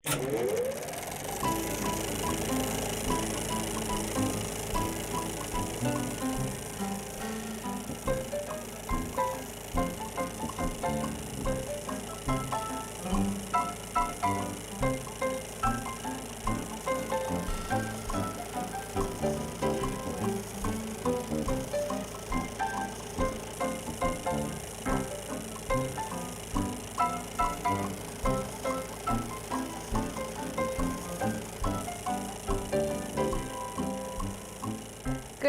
Good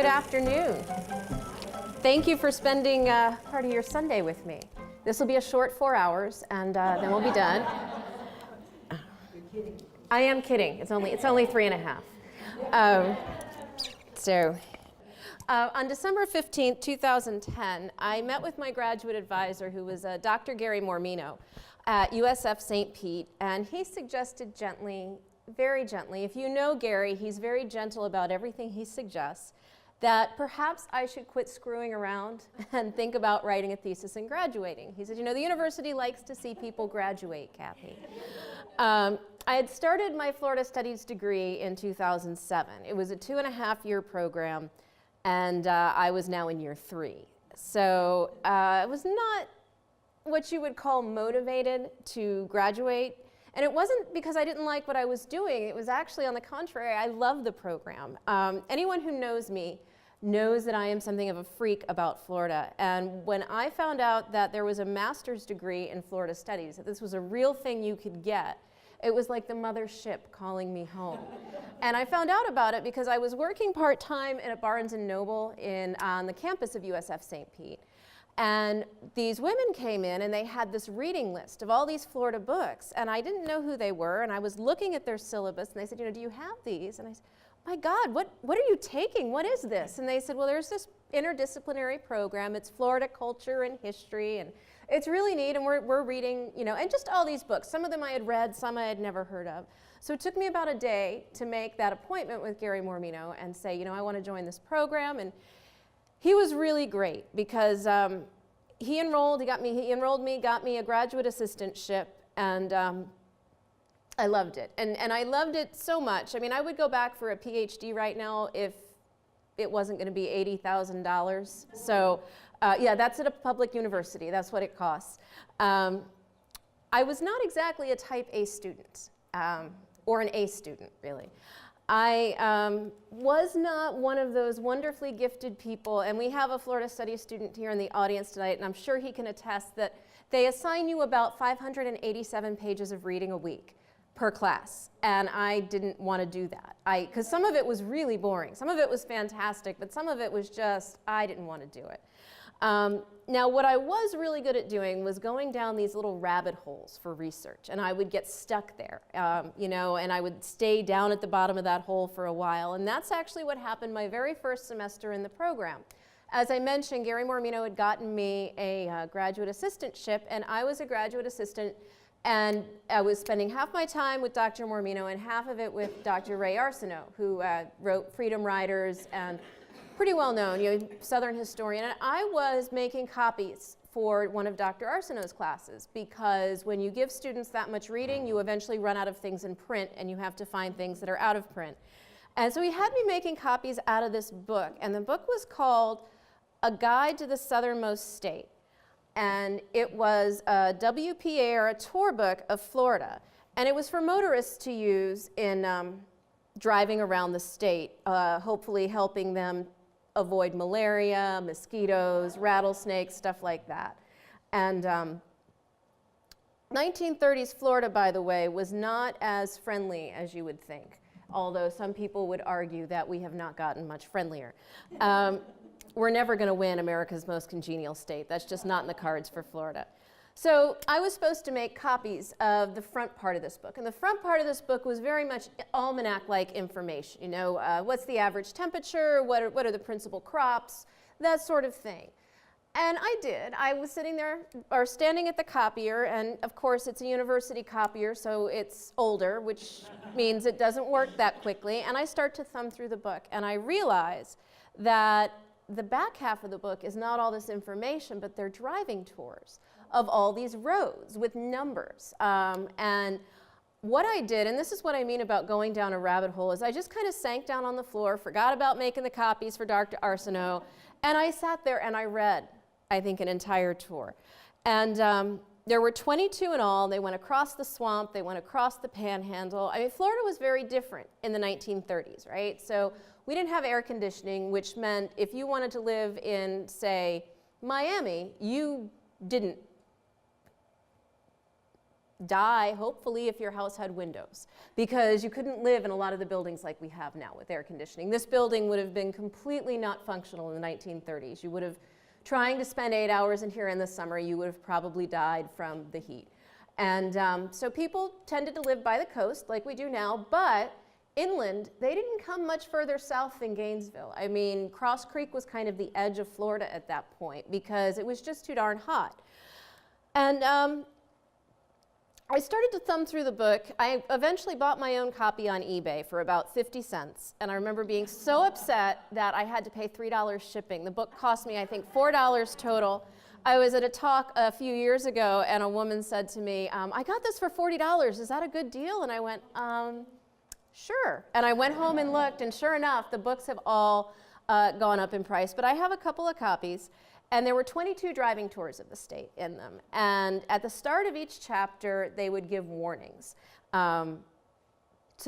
afternoon. Thank you for spending part of your Sunday with me. This will be a short 4 hours, and then we'll be done. You're kidding. I am kidding. It's only 3.5. On December 15th, 2010, I met with my graduate advisor, who was Dr. Gary Mormino at USF St. Pete, and he suggested gently, very gently, if you know Gary, he's very gentle about everything he suggests, that perhaps I should quit screwing around and think about writing a thesis and graduating. He said, you know, the university likes to see people graduate, Cathy. I had started my Florida Studies degree in 2007. It was a 2.5-year program, and I was now in year 3. So I was not what you would call motivated to graduate. And it wasn't because I didn't like what I was doing. It was actually on the contrary. I love the program. Anyone who knows me knows that I am something of a freak about Florida. And when I found out that there was a master's degree in Florida Studies, that this was a real thing you could get, it was like the mothership calling me home. And I found out about it because I was working part-time at a Barnes & Noble on the campus of USF St. Pete. And these women came in and they had this reading list of all these Florida books, and I didn't know who they were, and I was looking at their syllabus, and they said, you know, do you have these? And I said, my God, what are you taking? What is this? And they said, well, there's this interdisciplinary program. It's Florida culture and history, and it's really neat, and we're reading, you know, and just all these books. Some of them I had read, some I had never heard of. So it took me about a day to make that appointment with Gary Mormino and say, you know, I want to join this program. And he was really great because he enrolled me, got me a graduate assistantship, and I loved it. And I loved it so much. I mean, I would go back for a PhD right now if it wasn't going to be $80,000. So yeah, that's at a public university. That's what it costs. I was not exactly a type A student, or an A student, really. I was not one of those wonderfully gifted people, and we have a Florida Studies student here in the audience tonight, and I'm sure he can attest that they assign you about 587 pages of reading a week per class, and I didn't want to do that. Because some of it was really boring. Some of it was fantastic, but some of it was just, I didn't want to do it. Now, what I was really good at doing was going down these little rabbit holes for research, and I would get stuck there, you know, and I would stay down at the bottom of that hole for a while, and that's actually what happened my very first semester in the program. As I mentioned, Gary Mormino had gotten me a graduate assistantship, and I was a graduate assistant, and I was spending half my time with Dr. Mormino and half of it with Dr. Ray Arsenault, who wrote Freedom Riders and pretty well known, you know, Southern historian, and I was making copies for one of Dr. Arsenault's classes, because when you give students that much reading, you eventually run out of things in print, and you have to find things that are out of print. And so he had me making copies out of this book, and the book was called A Guide to the Southernmost State. And it was a WPA, or a tour book of Florida, and it was for motorists to use in driving around the state, hopefully helping them avoid malaria, mosquitoes, rattlesnakes, stuff like that. And 1930s Florida, by the way, was not as friendly as you would think, although some people would argue that we have not gotten much friendlier. We're never going to win America's most congenial state. That's just not in the cards for Florida. So I was supposed to make copies of the front part of this book. And the front part of this book was very much almanac-like information. You know, what's the average temperature? What are the principal crops? That sort of thing. And I did. I was sitting there, or standing at the copier, and of course it's a university copier, so it's older, which means it doesn't work that quickly. And I start to thumb through the book, and I realize that the back half of the book is not all this information, but they're driving tours of all these roads with numbers. And what I did, and this is what I mean about going down a rabbit hole, is I just kind of sank down on the floor, forgot about making the copies for Dr. Arsenault, and I sat there and I read, I think, an entire tour. And there were 22 in all. They went across the swamp, they went across the panhandle. I mean, Florida was very different in the 1930s, right? So we didn't have air conditioning, which meant if you wanted to live in, say, Miami, you didn't die, hopefully, if your house had windows, because you couldn't live in a lot of the buildings like we have now with air conditioning. This building would have been completely not functional in the 1930s. You would have, trying to spend 8 hours in here in the summer, you would have probably died from the heat. And so people tended to live by the coast like we do now, but inland, they didn't come much further south than Gainesville. I mean, Cross Creek was kind of the edge of Florida at that point because it was just too darn hot. And I started to thumb through the book. I eventually bought my own copy on eBay for about 50 cents. And I remember being so upset that I had to pay $3 shipping. The book cost me, I think, $4 total. I was at a talk a few years ago, and a woman said to me, I got this for $40. Is that a good deal? And I went, sure. And I went home and looked, and sure enough, the books have all gone up in price. But I have a couple of copies. And there were 22 driving tours of the state in them. And at the start of each chapter, they would give warnings to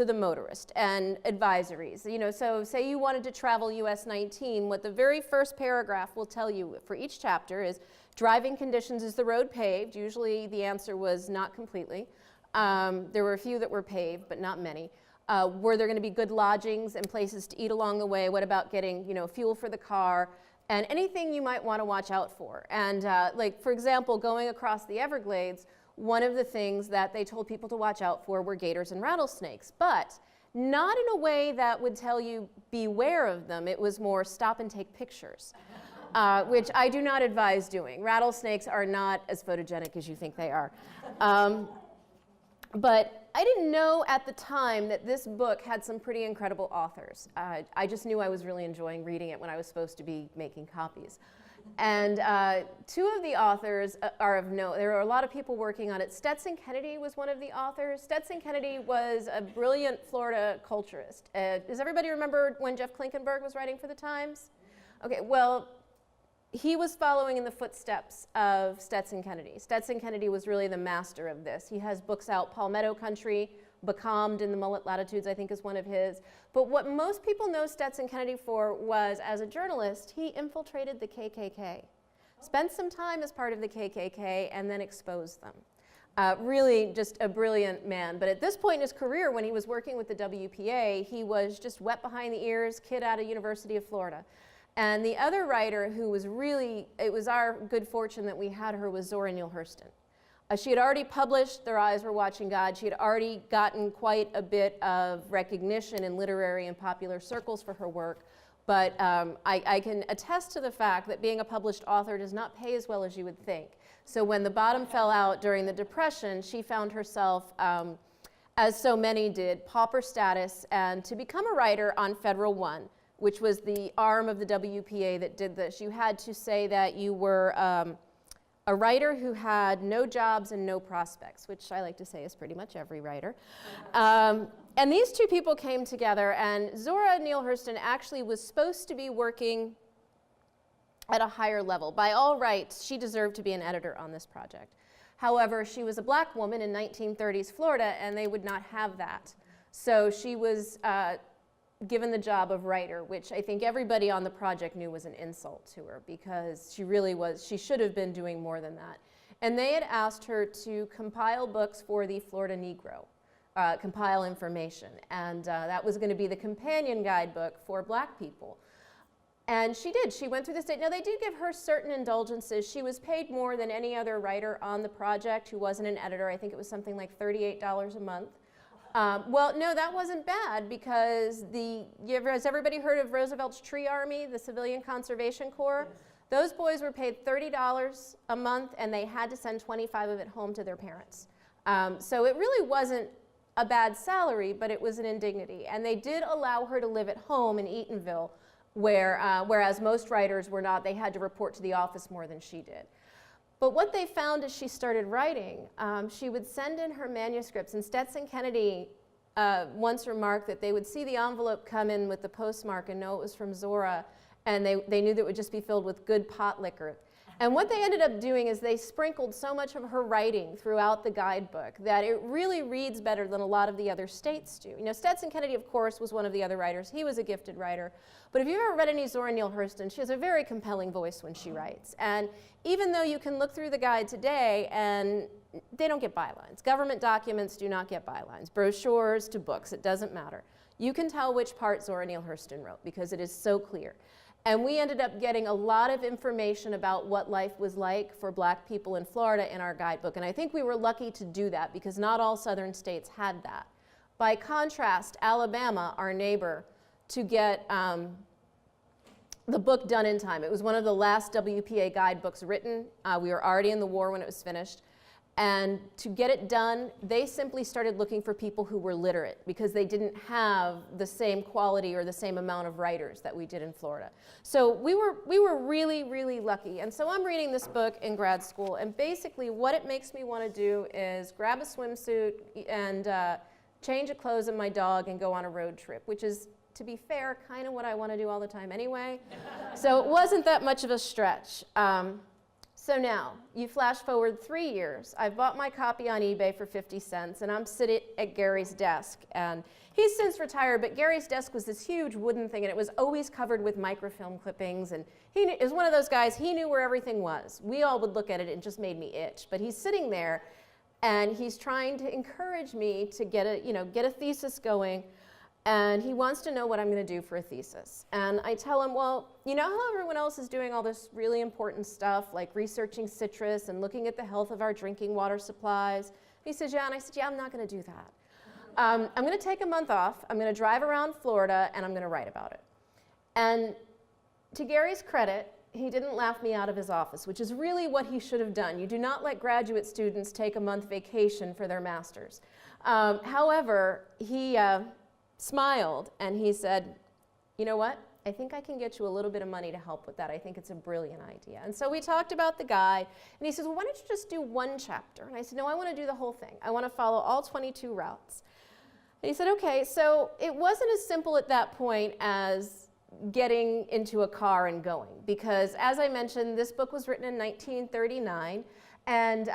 the motorist and advisories. You know, so say you wanted to travel US 19, what the very first paragraph will tell you for each chapter is driving conditions. Is the road paved? Usually the answer was not completely. There were a few that were paved, but not many. Were there going to be good lodgings and places to eat along the way? What about getting, you know, fuel for the car? And anything you might want to watch out for. And like, for example, going across the Everglades, one of the things that they told people to watch out for were gators and rattlesnakes, but not in a way that would tell you beware of them. It was more stop and take pictures, which I do not advise doing. Rattlesnakes are not as photogenic as you think they are. But I didn't know at the time that this book had some pretty incredible authors. I just knew I was really enjoying reading it when I was supposed to be making copies. And two of the authors are of note. There are a lot of people working on it. Stetson Kennedy was one of the authors. Stetson Kennedy was a brilliant Florida culturist. Does everybody remember when Jeff Klinkenberg was writing for the Times? Okay, well, he was following in the footsteps of Stetson Kennedy. Stetson Kennedy was really the master of this. He has books out, Palmetto Country, Becalmed in the Mullet Latitudes, I think is one of his. But what most people know Stetson Kennedy for was, as a journalist, he infiltrated the KKK. Spent some time as part of the KKK and then exposed them. Really just a brilliant man. But at this point in his career, when he was working with the WPA, he was just wet behind the ears, kid out of University of Florida. And the other writer who was really, it was our good fortune that we had her, was Zora Neale Hurston. She had already published Their Eyes Were Watching God. She had already gotten quite a bit of recognition in literary and popular circles for her work. But I can attest to the fact that being a published author does not pay as well as you would think. So when the bottom fell out during the Depression, she found herself, as so many did, pauper status, and to become a writer on Federal One, which was the arm of the WPA that did this, you had to say that you were a writer who had no jobs and no prospects, which I like to say is pretty much every writer. And these two people came together, and Zora Neale Hurston actually was supposed to be working at a higher level. By all rights, she deserved to be an editor on this project. However, she was a black woman in 1930s Florida, and they would not have that. So she was given the job of writer, which I think everybody on the project knew was an insult to her, because she really was, she should have been doing more than that. And they had asked her to compile books for the Florida Negro, compile information. And that was going to be the companion guidebook for black people. And she did. She went through the state. Now, they did give her certain indulgences. She was paid more than any other writer on the project who wasn't an editor. I think it was something like $38 a month. Well, no, that wasn't bad, because has everybody heard of Roosevelt's Tree Army, the Civilian Conservation Corps? Yes. Those boys were paid $30 a month, and they had to send 25 of it home to their parents. So it really wasn't a bad salary, but it was an indignity. And they did allow her to live at home in Eatonville, whereas most writers were not. They had to report to the office more than she did. But what they found as she started writing, she would send in her manuscripts, and Stetson Kennedy once remarked that they would see the envelope come in with the postmark and know it was from Zora, and they knew that it would just be filled with good pot liquor. And what they ended up doing is they sprinkled so much of her writing throughout the guidebook that it really reads better than a lot of the other states do. You know, Stetson Kennedy, of course, was one of the other writers. He was a gifted writer. But if you've ever read any Zora Neale Hurston, she has a very compelling voice when she writes. And even though you can look through the guide today and they don't get bylines. Government documents do not get bylines. Brochures to books, it doesn't matter. You can tell which part Zora Neale Hurston wrote because it is so clear. And we ended up getting a lot of information about what life was like for black people in Florida in our guidebook. And I think we were lucky to do that because not all southern states had that. By contrast, Alabama, our neighbor, to get the book done in time. It was one of the last WPA guidebooks written. We were already in the war when it was finished. And to get it done, they simply started looking for people who were literate because they didn't have the same quality or the same amount of writers that we did in Florida. So we were really, really lucky. And so I'm reading this book in grad school, and basically what it makes me want to do is grab a swimsuit and change of clothes and my dog and go on a road trip, which is, to be fair, kind of what I want to do all the time anyway. So it wasn't that much of a stretch. So now, you flash forward 3 years. I've bought my copy on eBay for 50 cents, and I'm sitting at Gary's desk. And he's since retired, but Gary's desk was this huge wooden thing, and it was always covered with microfilm clippings. And he is one of those guys, he knew where everything was. We all would look at it, and it just made me itch. But he's sitting there, and he's trying to encourage me to get a thesis going. And he wants to know what I'm going to do for a thesis. And I tell him, well, you know how everyone else is doing all this really important stuff, like researching citrus and looking at the health of our drinking water supplies? And he says, yeah. And I said, yeah, I'm not going to do that. I'm going to take a month off. I'm going to drive around Florida, and I'm going to write about it. And to Gary's credit, he didn't laugh me out of his office, which is really what he should have done. You do not let graduate students take a month vacation for their master's. However, he smiled, and he said, you know what? I think I can get you a little bit of money to help with that. I think it's a brilliant idea. And so we talked about the guide, and he says, well, why don't you just do one chapter? And I said, no, I want to do the whole thing. I want to follow all 22 routes. And he said, okay. So it wasn't as simple at that point as getting into a car and going, because as I mentioned, this book was written in 1939, and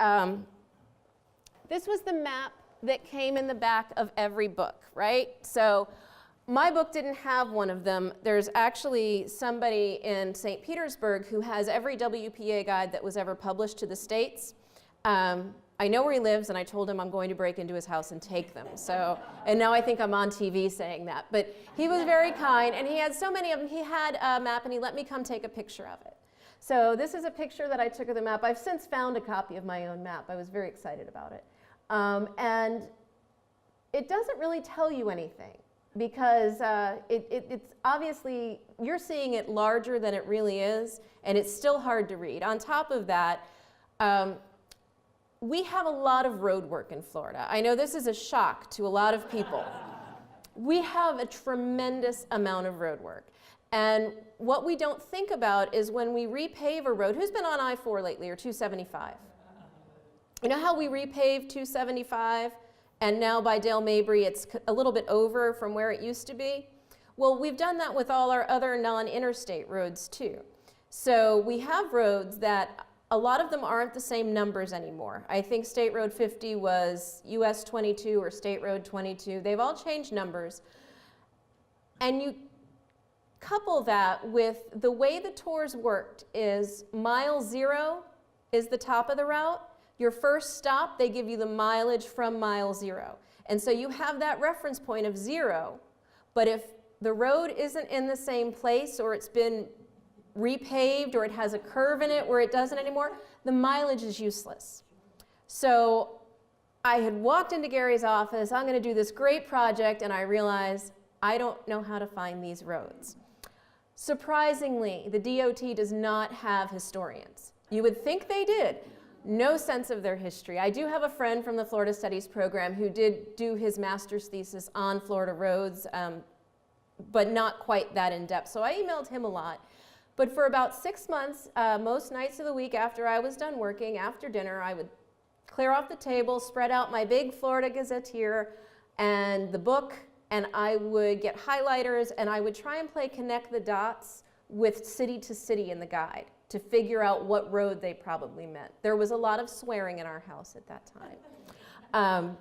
this was the map that came in the back of every book, right? So my book didn't have one of them. There's actually somebody in St. Petersburg who has every WPA guide that was ever published to the States. I know where he lives, and I told him I'm going to break into his house and take them. So, and now I think I'm on TV saying that. But he was very kind, and he had so many of them. He had a map, and he let me come take a picture of it. So this is a picture that I took of the map. I've since found a copy of my own map. I was very excited about it. And it doesn't really tell you anything because it's obviously, you're seeing it larger than it really is, and it's still hard to read. On top of that, we have a lot of road work in Florida. I know this is a shock to a lot of people. We have a tremendous amount of road work. And what we don't think about is when we repave a road. Who's been on I-4 lately, or 275? You know how we repaved 275, and now by Dale Mabry it's a little bit over from where it used to be? Well, we've done that with all our other non-interstate roads too. So we have roads that a lot of them aren't the same numbers anymore. I think State Road 50 was US 22 or State Road 22. They've all changed numbers. And you couple that with the way the tours worked is mile 0 is the top of the route. Your first stop, they give you the mileage from mile 0. And so you have that reference point of 0, but if the road isn't in the same place, or it's been repaved, or it has a curve in it where it doesn't anymore, the mileage is useless. So I had walked into Gary's office, I'm going to do this great project, and I realized I don't know how to find these roads. Surprisingly, the DOT does not have historians. You would think they did. No sense of their history. I do have a friend from the Florida Studies program who did do his master's thesis on Florida roads, but not quite that in depth. So I emailed him a lot. But for about 6 months, most nights of the week after I was done working, after dinner, I would clear off the table, spread out my big Florida Gazetteer and the book, and I would get highlighters, and I would try and play connect the dots with city to city in the guide to figure out what road they probably meant. There was a lot of swearing in our house at that time.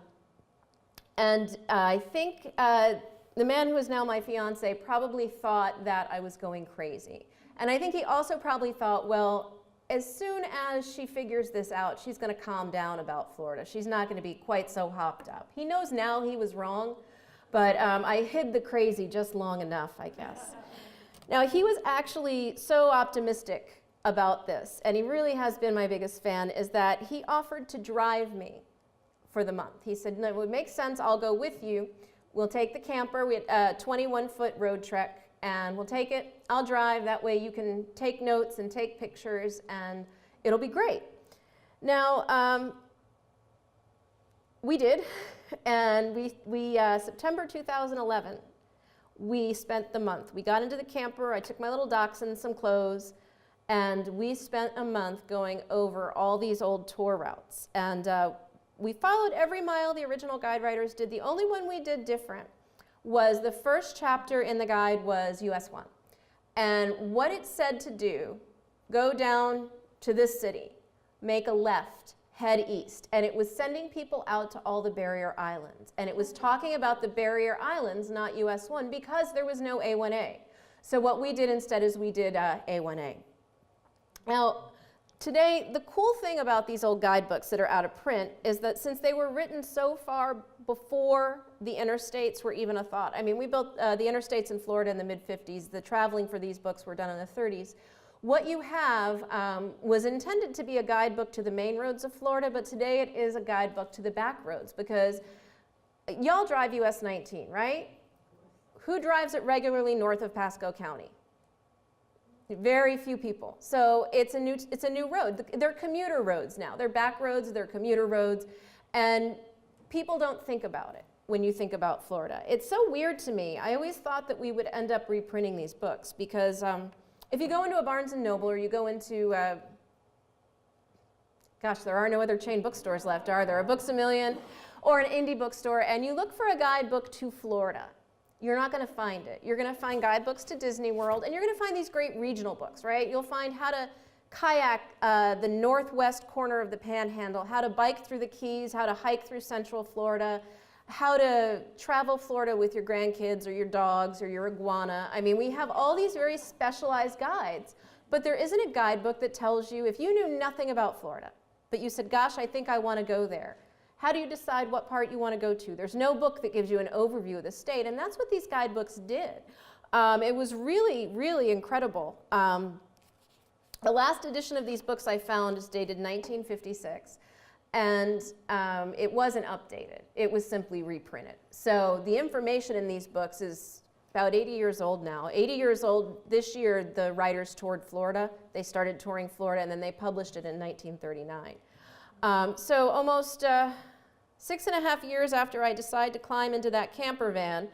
And I think the man who is now my fiance probably thought that I was going crazy. And I think he also probably thought, well, as soon as she figures this out, she's going to calm down about Florida. She's not going to be quite so hopped up. He knows now he was wrong, but I hid the crazy just long enough, I guess. Now, he was actually so optimistic about this, and he really has been my biggest fan, is that he offered to drive me for the month. He said, no, it would make sense, I'll go with you. We'll take the camper, we had a 21-foot road trek, and we'll take it, I'll drive, that way you can take notes and take pictures, and it'll be great. Now, we did, and September 2011, we spent the month. We got into the camper, I took my little dachshund, some clothes, and we spent a month going over all these old tour routes. And we followed every mile the original guide writers did. The only one we did different was the first chapter in the guide was US 1. And what it said to do, go down to this city, make a left, head east. And it was sending people out to all the barrier islands. And it was talking about the barrier islands, not US 1, because there was no A1A. So what we did instead is we did A1A. Now, today, the cool thing about these old guidebooks that are out of print is that since they were written so far before the interstates were even a thought. I mean, we built the interstates in Florida in the mid-50s. The traveling for these books were done in the 30s. What you have was intended to be a guidebook to the main roads of Florida, but today it is a guidebook to the back roads, because y'all drive US 19, right? Who drives it regularly north of Pasco County? Very few people. So it's a new road. They're commuter roads now. They're back roads, they're commuter roads, and people don't think about it when you think about Florida. It's so weird to me. I always thought that we would end up reprinting these books, because if you go into a Barnes & Noble, or you go into, gosh, there are no other chain bookstores left, are there? A Books A Million or an indie bookstore, and you look for a guidebook to Florida, you're not going to find it. You're going to find guidebooks to Disney World, and you're going to find these great regional books, right? You'll find how to kayak the northwest corner of the Panhandle, how to bike through the Keys, how to hike through Central Florida, how to travel Florida with your grandkids or your dogs or your iguana. I mean, we have all these very specialized guides, but there isn't a guidebook that tells you, if you knew nothing about Florida, but you said, gosh, I think I want to go there. How do you decide what part you want to go to? There's no book that gives you an overview of the state, and that's what these guidebooks did. It was really, really incredible. The last edition of these books I found is dated 1956, and it wasn't updated. It was simply reprinted. So the information in these books is about 80 years old now. 80 years old this year, the writers toured Florida. They started touring Florida, and then they published it in 1939. So almost 6.5 years after I decided to climb into that camper van,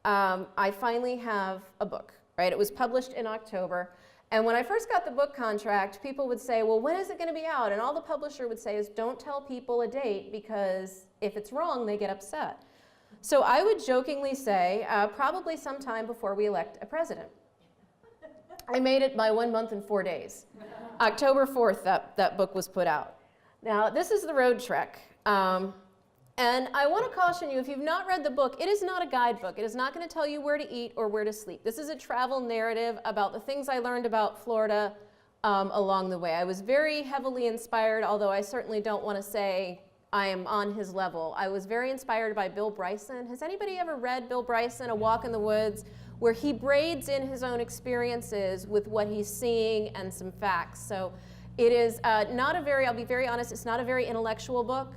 I finally have a book, right? It was published in October. And when I first got the book contract, people would say, well, when is it going to be out? And all the publisher would say is, don't tell people a date, because if it's wrong, they get upset. So I would jokingly say, probably sometime before we elect a president. I made it by 1 month and 4 days. October 4th, that book was put out. Now, this is the road trek. And I want to caution you, if you've not read the book, it is not a guidebook. It is not going to tell you where to eat or where to sleep. This is a travel narrative about the things I learned about Florida along the way. I was very heavily inspired, although I certainly don't want to say I am on his level. I was very inspired by Bill Bryson. Has anybody ever read Bill Bryson, A Walk in the Woods, where he braids in his own experiences with what he's seeing and some facts? So it is not a very, I'll be very honest, it's not a very intellectual book.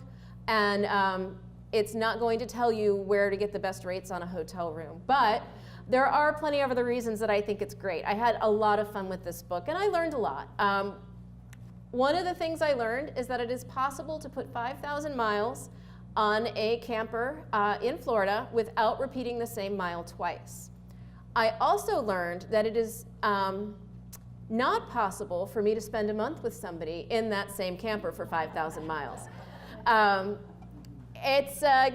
And it's not going to tell you where to get the best rates on a hotel room. But there are plenty of other reasons that I think it's great. I had a lot of fun with this book, and I learned a lot. One of the things I learned is that it is possible to put 5,000 miles on a camper in Florida without repeating the same mile twice. I also learned that it is not possible for me to spend a month with somebody in that same camper for 5,000 miles.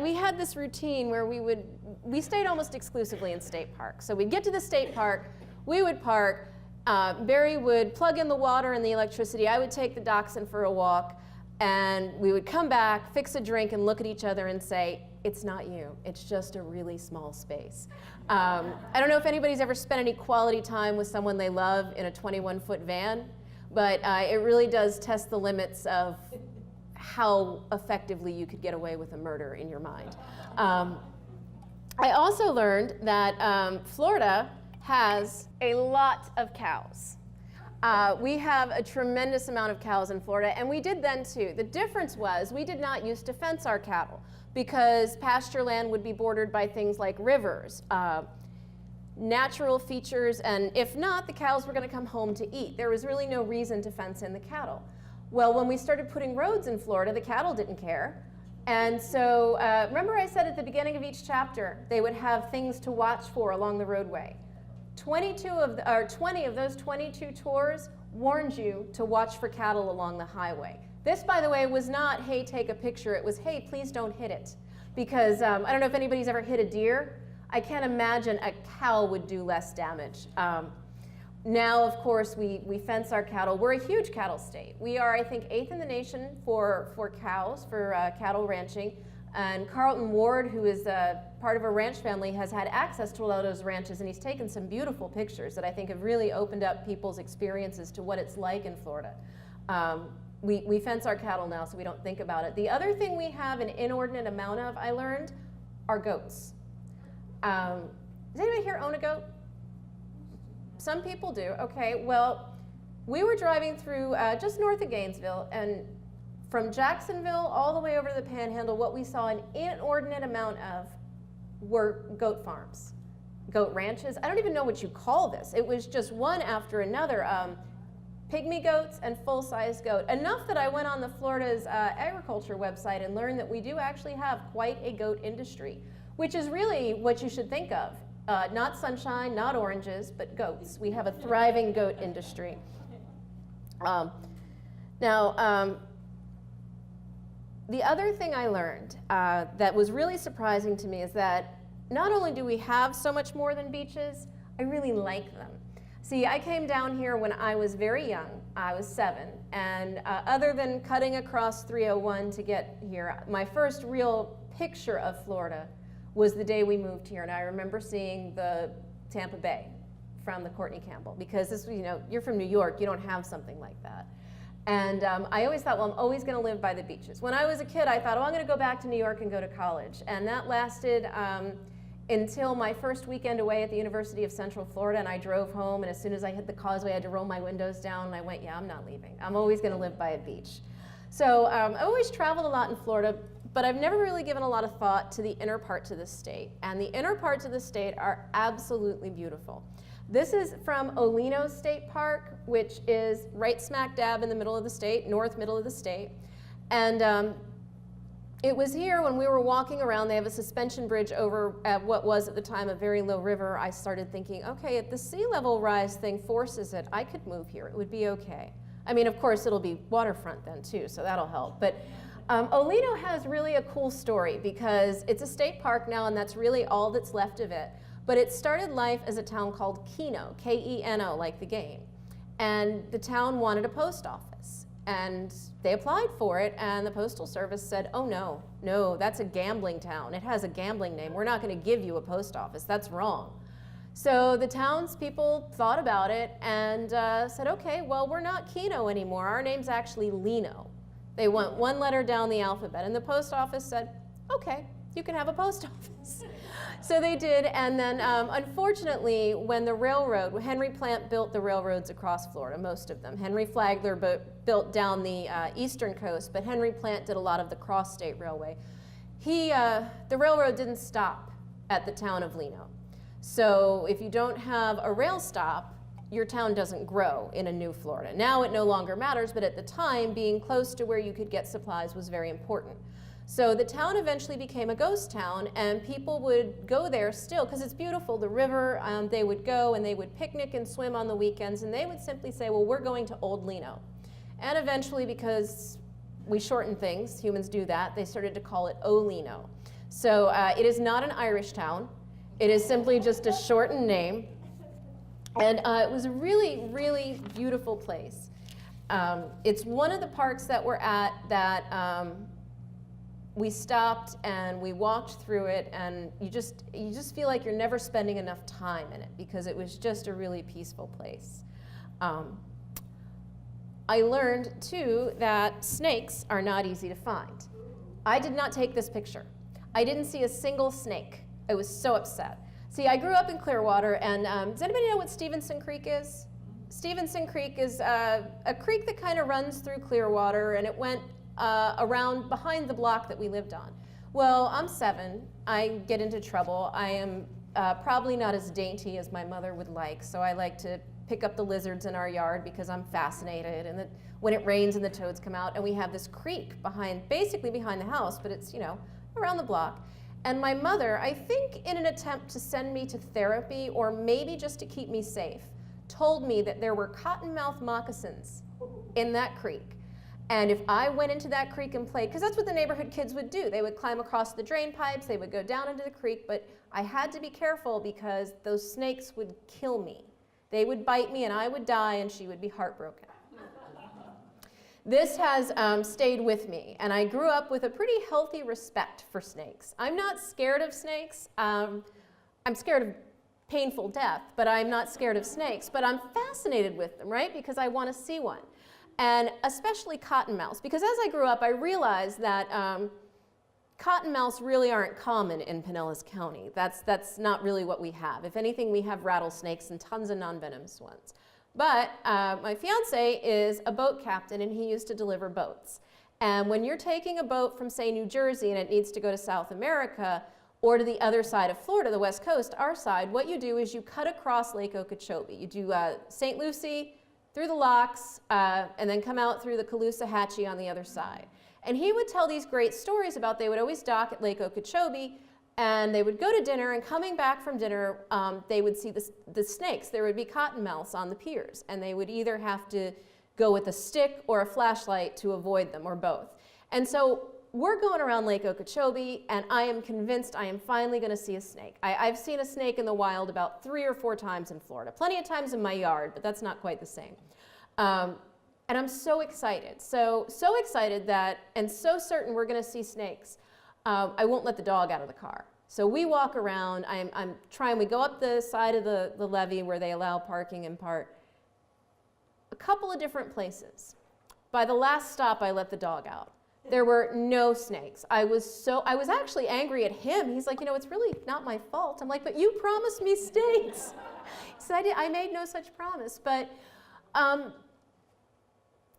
We had this routine where we stayed almost exclusively in state parks. So we'd get to the state park, we would park, Barry would plug in the water and the electricity, I would take the dachshund for a walk, and we would come back, fix a drink, and look at each other and say, it's not you, it's just a really small space. I don't know if anybody's ever spent any quality time with someone they love in a 21-foot van, but it really does test the limits of how effectively you could get away with a murder in your mind. I also learned that Florida has a lot of cows. We have a tremendous amount of cows in Florida, and we did then too. The difference was we did not used to fence our cattle because pasture land would be bordered by things like rivers, natural features, and if not, the cows were going to come home to eat. There was really no reason to fence in the cattle. Well, when we started putting roads in Florida, the cattle didn't care. And so remember I said at the beginning of each chapter, they would have things to watch for along the roadway. 20 of those 22 tours warned you to watch for cattle along the highway. This, by the way, was not, hey, take a picture. It was, hey, please don't hit it. Because I don't know if anybody's ever hit a deer. I can't imagine a cow would do less damage. Now, of course, we fence our cattle. We're a huge cattle state. We are, I think, 8th in the nation for cows, for cattle ranching. And Carlton Ward, who is part of a ranch family, has had access to a lot of those ranches, and he's taken some beautiful pictures that I think have really opened up people's experiences to what it's like in Florida. We fence our cattle now, so we don't think about it. The other thing we have an inordinate amount of, I learned, are goats. Does anybody here own a goat? Some people do. Okay, well, we were driving through just north of Gainesville, and from Jacksonville all the way over to the Panhandle, what we saw an inordinate amount of were goat farms, goat ranches. I don't even know what you call this. It was just one after another. Pygmy goats and full-size goat. Enough that I went on the Florida's agriculture website and learned that we do actually have quite a goat industry, which is really what you should think of. Not sunshine, not oranges, but goats. We have a thriving goat industry. The other thing I learned that was really surprising to me is that not only do we have so much more than beaches, I really like them. See, I came down here when I was very young. I was 7, and other than cutting across 301 to get here, my first real picture of Florida was the day we moved here, and I remember seeing the Tampa Bay from the Courtney Campbell, because this, you're from New York, you don't have something like that. And I always thought, well, I'm always going to live by the beaches. When I was a kid, I thought, oh, I'm going to go back to New York and go to college. And that lasted until my first weekend away at the University of Central Florida, and I drove home, and as soon as I hit the causeway, I had to roll my windows down, and I went, yeah, I'm not leaving. I'm always going to live by a beach. So I always traveled a lot in Florida, but I've never really given a lot of thought to the inner parts of the state. And the inner parts of the state are absolutely beautiful. This is from Olio State Park, which is right smack dab in the middle of the state, north middle of the state. And it was here when we were walking around. They have a suspension bridge over at what was at the time a very low river. I started thinking, okay, if the sea level rise thing forces it, I could move here. It would be okay. I mean, of course, it'll be waterfront then too, so that'll help. But Olio has really a cool story because it's a state park now, and that's really all that's left of it. But it started life as a town called Keno, K-E-N-O, like the game. And the town wanted a post office. And they applied for it, and the Postal Service said, oh, no, that's a gambling town. It has a gambling name. We're not going to give you a post office. That's wrong. So the townspeople thought about it and said, okay, well, we're not Keno anymore. Our name's actually Leno. They went one letter down the alphabet, and the post office said, okay, you can have a post office. So they did, and then unfortunately, when the railroad, Henry Plant built the railroads across Florida, most of them. Henry Flagler built down the eastern coast, but Henry Plant did a lot of the cross-state railway. The railroad didn't stop at the town of Leno. So if you don't have a rail stop, your town doesn't grow in a new Florida. Now it no longer matters, but at the time, being close to where you could get supplies was very important. So the town eventually became a ghost town, and people would go there still because it's beautiful, the river. They would go and they would picnic and swim on the weekends, and they would simply say, well, we're going to Old Lino. And eventually, because we shorten things, humans do that, they started to call it Olino. So it is not an Irish town. It is simply just a shortened name. And it was a really, really beautiful place. It's one of the parks that we're at that we stopped and we walked through it, and you just feel like you're never spending enough time in it because it was just a really peaceful place. I learned too that snakes are not easy to find. I did not take this picture. I didn't see a single snake. I was so upset. See, I grew up in Clearwater, and does anybody know what Stevenson Creek is? Stevenson Creek is a creek that kind of runs through Clearwater, and it went around behind the block that we lived on. Well, I'm 7. I get into trouble. I am probably not as dainty as my mother would like, so I like to pick up the lizards in our yard because I'm fascinated. And when it rains and the toads come out, and we have this creek basically behind the house, but it's, around the block. And my mother, I think in an attempt to send me to therapy or maybe just to keep me safe, told me that there were cottonmouth moccasins in that creek. And if I went into that creek and played, because that's what the neighborhood kids would do. They would climb across the drain pipes, they would go down into the creek, but I had to be careful because those snakes would kill me. They would bite me and I would die and she would be heartbroken. This has stayed with me, and I grew up with a pretty healthy respect for snakes. I'm not scared of snakes. I'm scared of painful death, but I'm not scared of snakes. But I'm fascinated with them, right? Because I want to see one. And especially cottonmouths, because as I grew up, I realized that cottonmouths really aren't common in Pinellas County. That's not really what we have. If anything, we have rattlesnakes and tons of non-venomous ones. But my fiance is a boat captain, and he used to deliver boats. And when you're taking a boat from, say, New Jersey, and it needs to go to South America, or to the other side of Florida, the West Coast, our side, what you do is you cut across Lake Okeechobee. You do St. Lucie, through the locks, and then come out through the Caloosahatchee on the other side. And he would tell these great stories about they would always dock at Lake Okeechobee, and they would go to dinner, and coming back from dinner, they would see the snakes. There would be cottonmouths on the piers, and they would either have to go with a stick or a flashlight to avoid them, or both. And so we're going around Lake Okeechobee, and I am convinced I am finally going to see a snake. I've seen a snake in the wild about 3 or 4 times in Florida. Plenty of times in my yard, but that's not quite the same. And I'm so excited. So excited that, and so certain we're going to see snakes. I won't let the dog out of the car. So we walk around. We go up the side of the levee where they allow parking in part. A couple of different places. By the last stop, I let the dog out. There were no snakes. I was actually angry at him. He's like, it's really not my fault. I'm like, but you promised me snakes. He said, I made no such promise. But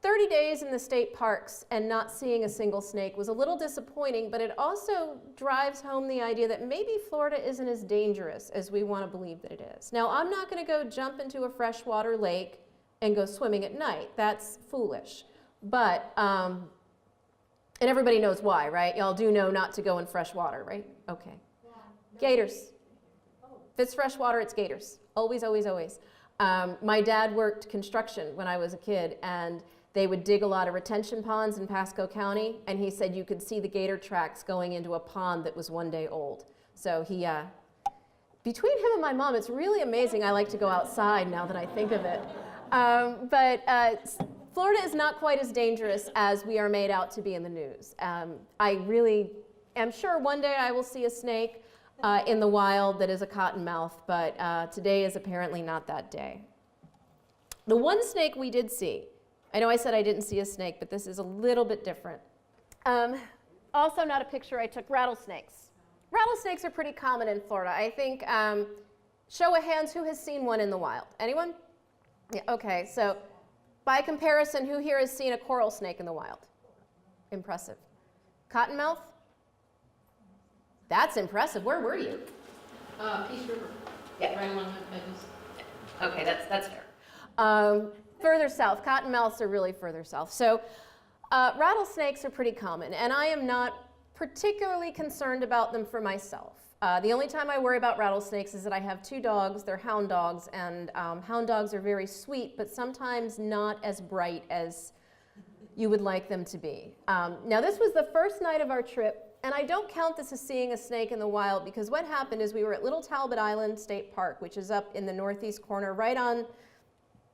30 days in the state parks and not seeing a single snake was a little disappointing, but it also drives home the idea that maybe Florida isn't as dangerous as we want to believe that it is. Now, I'm not going to go jump into a freshwater lake and go swimming at night. That's foolish. But, and everybody knows why, right? Y'all do know not to go in fresh water, right? Okay. Gators. If it's fresh water, it's gators. Always, always, always. My dad worked construction when I was a kid, and they would dig a lot of retention ponds in Pasco County, and he said you could see the gator tracks going into a pond that was 1 day old. So he, between him and my mom, it's really amazing. I like to go outside now that I think of it. Florida is not quite as dangerous as we are made out to be in the news. I really am sure one day I will see a snake in the wild that is a cottonmouth, but today is apparently not that day. The one snake we did see, I know I said I didn't see a snake, but this is a little bit different. Also not a picture I took, rattlesnakes. Rattlesnakes are pretty common in Florida. I think, show of hands, who has seen one in the wild? Anyone? Yeah, okay, so by comparison, who here has seen a coral snake in the wild? Impressive. Cottonmouth? That's impressive. Where were you? Peace River. Yeah. Right along the edges. Okay, that's fair. Further south, cottonmouths are really further south. So rattlesnakes are pretty common, and I am not particularly concerned about them for myself. The only time I worry about rattlesnakes is that I have 2 dogs. They're hound dogs, and hound dogs are very sweet, but sometimes not as bright as you would like them to be. Now, this was the first night of our trip, and I don't count this as seeing a snake in the wild, because what happened is we were at Little Talbot Island State Park, which is up in the northeast corner, right on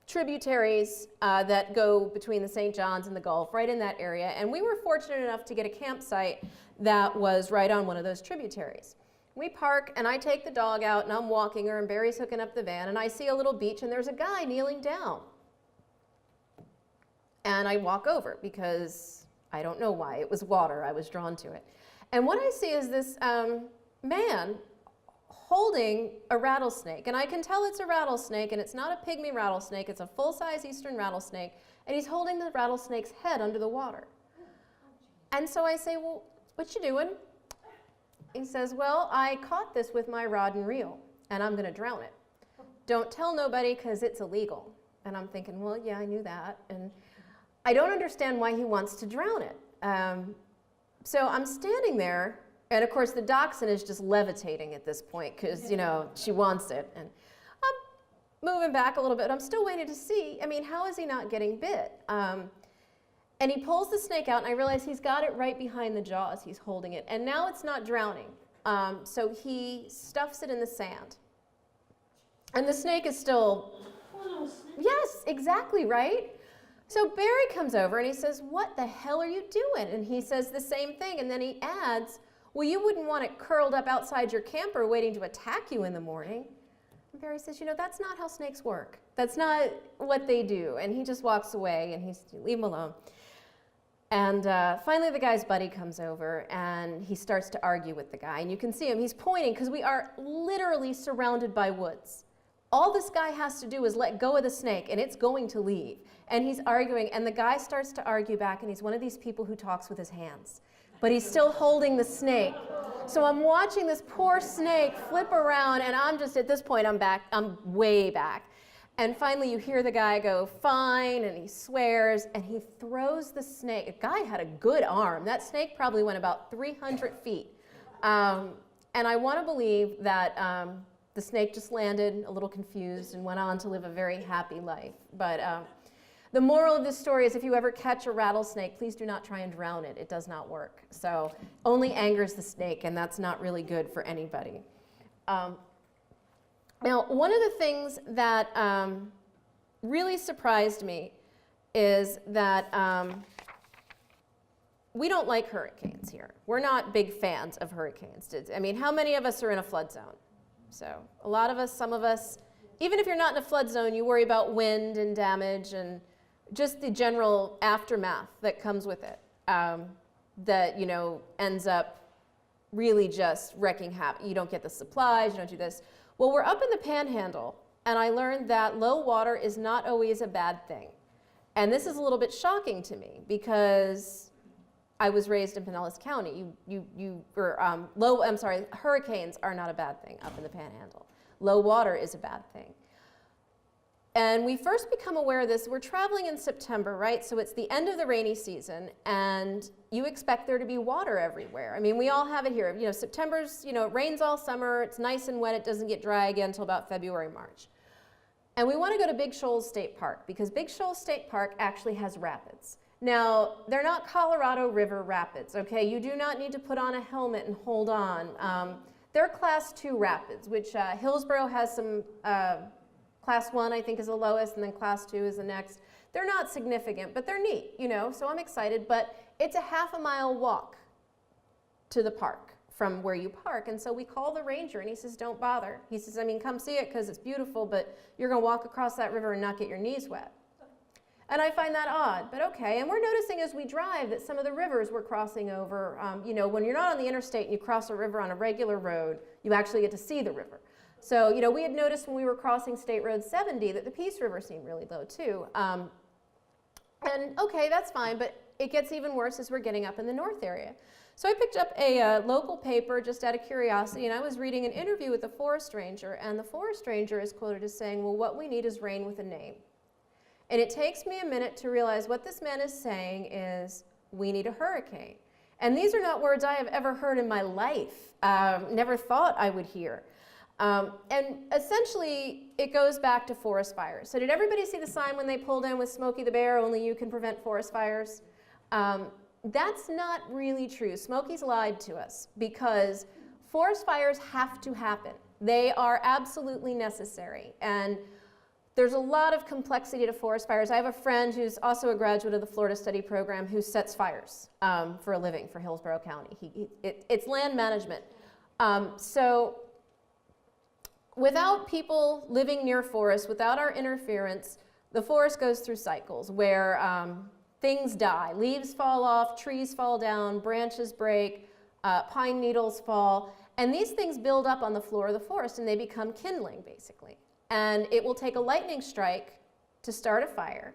tributaries that go between the St. Johns and the Gulf, right in that area. And we were fortunate enough to get a campsite that was right on one of those tributaries. We park, and I take the dog out, and I'm walking her, and Barry's hooking up the van, and I see a little beach, and there's a guy kneeling down. And I walk over, because I don't know why. It was water. I was drawn to it. And what I see is this man holding a rattlesnake. And I can tell it's a rattlesnake, and it's not a pygmy rattlesnake. It's a full-size eastern rattlesnake. And he's holding the rattlesnake's head under the water. And so I say, well, what you doing? He says, well, I caught this with my rod and reel, and I'm going to drown it. Don't tell nobody, because it's illegal. And I'm thinking, well, yeah, I knew that. And I don't understand why he wants to drown it. So I'm standing there, and of course the dachshund is just levitating at this point, because, you know, she wants it. And I'm moving back a little bit. I'm still waiting to see, I mean, how is he not getting bit? And he pulls the snake out, and I realize he's got it right behind the jaws. He's holding it. And now it's not drowning. So he stuffs it in the sand. And the snake is still, yes, exactly, right? So Barry comes over, and he says, what the hell are you doing? And he says the same thing. And then he adds, well, you wouldn't want it curled up outside your camper waiting to attack you in the morning. And Barry says, you know, that's not how snakes work. That's not what they do. And he just walks away, and he's, leave him alone. And finally, the guy's buddy comes over, and he starts to argue with the guy. And you can see him. He's pointing, because we are literally surrounded by woods. All this guy has to do is let go of the snake, and it's going to leave. And he's arguing, and the guy starts to argue back, and he's one of these people who talks with his hands. But he's still holding the snake. So I'm watching this poor snake flip around, and I'm just, at this point, I'm way back. And finally, you hear the guy go, fine, and he swears, and he throws the snake. The guy had a good arm. That snake probably went about 300 feet. And I want to believe that the snake just landed a little confused and went on to live a very happy life. But the moral of this story is, if you ever catch a rattlesnake, please do not try and drown it. It does not work. So only angers the snake, and that's not really good for anybody. Now, one of the things that really surprised me is that we don't like hurricanes here. We're not big fans of hurricanes. I mean, how many of us are in a flood zone? So a lot of us, some of us, even if you're not in a flood zone, you worry about wind and damage and just the general aftermath that comes with it, that, you know, ends up really just wrecking havoc. You don't get the supplies, you don't do this. Well, we're up in the Panhandle, and I learned that low water is not always a bad thing. And this is a little bit shocking to me, because I was raised in Pinellas County. Hurricanes are not a bad thing up in the Panhandle. Low water is a bad thing. And we first become aware of this, we're traveling in September, right? So it's the end of the rainy season, and you expect there to be water everywhere. I mean, we all have it here. You know, September's, you know, it rains all summer, it's nice and wet, it doesn't get dry again until about February, March. And we want to go to Big Shoals State Park, because Big Shoals State Park actually has rapids. Now, they're not Colorado River rapids, okay? You do not need to put on a helmet and hold on. They're Class 2 rapids, which Hillsborough has some, Class 1 I think is the lowest, and then Class 2 is the next. They're not significant, but they're neat, you know, so I'm excited. But it's a half-a-mile walk to the park from where you park. And so we call the ranger, and he says, don't bother. He says, I mean, come see it because it's beautiful, but you're going to walk across that river and not get your knees wet. And I find that odd, but okay. And we're noticing as we drive that some of the rivers we're crossing over, you know, when you're not on the interstate and you cross a river on a regular road, you actually get to see the river. So, you know, we had noticed when we were crossing State Road 70 that the Peace River seemed really low too. And okay, that's fine, but it gets even worse as we're getting up in the north area. So I picked up a local paper just out of curiosity, and I was reading an interview with the forest ranger, and the forest ranger is quoted as saying, well, what we need is rain with a name. And it takes me a minute to realize what this man is saying is, we need a hurricane. And these are not words I have ever heard in my life, never thought I would hear. And essentially, it goes back to forest fires. So did everybody see the sign when they pulled in with Smokey the Bear, only you can prevent forest fires? That's not really true. Smokey's lied to us because forest fires have to happen. They are absolutely necessary. And there's a lot of complexity to forest fires. I have a friend who's also a graduate of the Florida Study Program who sets fires for a living for Hillsborough County. It's land management. So without people living near forests, without our interference, the forest goes through cycles where things die. Leaves fall off, trees fall down, branches break, pine needles fall, and these things build up on the floor of the forest and they become kindling, basically. And it will take a lightning strike to start a fire.